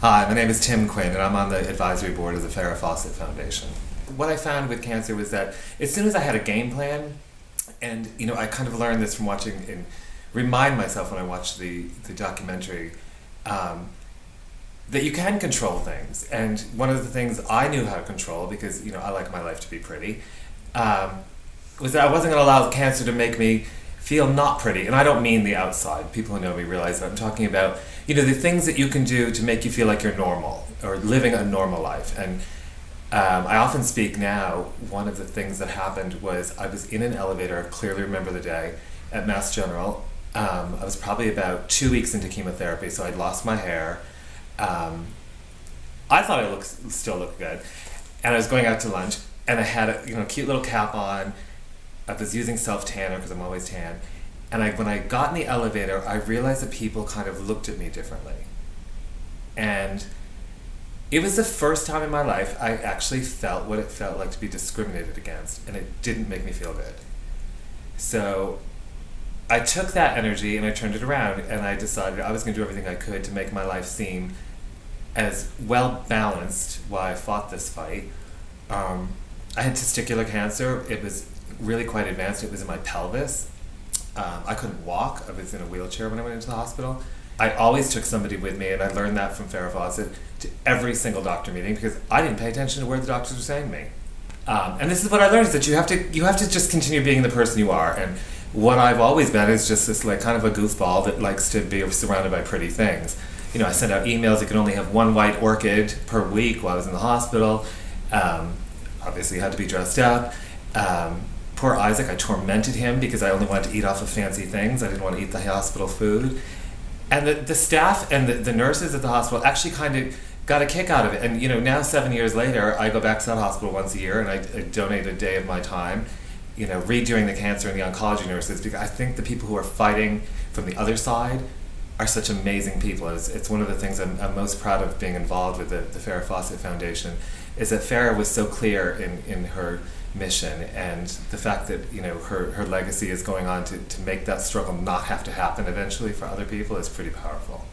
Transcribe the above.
Hi, my name is Tim Quinn, and I'm on the advisory board of the Farrah Fawcett Foundation. What I found with cancer was that as soon as I had a game plan, and I kind of learned this from watching and remind myself when I watched the documentary, that you can control things. And one of the things I knew how to control, because I like my life to be pretty, was that I wasn't going to allow cancer to make me feel not pretty. And I don't mean the outside. People who know me realize that I'm talking about the things that you can do to make you feel like you're normal or living a normal life. And I often speak now, one of the things that happened was I was in an elevator, I clearly remember the day, at Mass General. I was probably about 2 weeks into chemotherapy, so I'd lost my hair. I thought I still looked good. And I was going out to lunch, and I had a cute little cap on. I was using self-tanner because I'm always tan. And when I got in the elevator, I realized that people kind of looked at me differently. And it was the first time in my life I actually felt what it felt like to be discriminated against, and it didn't make me feel good. So I took that energy and I turned it around, and I decided I was going to do everything I could to make my life seem as well balanced while I fought this fight. I had testicular cancer. It was really quite advanced. It was in my pelvis. I couldn't walk. I was in a wheelchair when I went into the hospital. I always took somebody with me, and I learned that from Farrah Fawcett, to every single doctor meeting, because I didn't pay attention to where the doctors were saying to me. And this is what I learned, is that you have to just continue being the person you are. And what I've always been is just this kind of a goofball that likes to be surrounded by pretty things. I sent out emails. You could only have one white orchid per week while I was in the hospital. Obviously, had to be dressed up. Poor Isaac, I tormented him because I only wanted to eat off of fancy things. I didn't want to eat the hospital food. And the staff and the nurses at the hospital actually kind of got a kick out of it. And now 7 years later, I go back to that hospital once a year, and I donate a day of my time, read during the cancer and the oncology nurses, because I think the people who are fighting from the other side are such amazing people. It's one of the things I'm most proud of being involved with the Farrah Fawcett Foundation, is that Farrah was so clear in her mission, and the fact that her legacy is going on to make that struggle not have to happen eventually for other people is pretty powerful.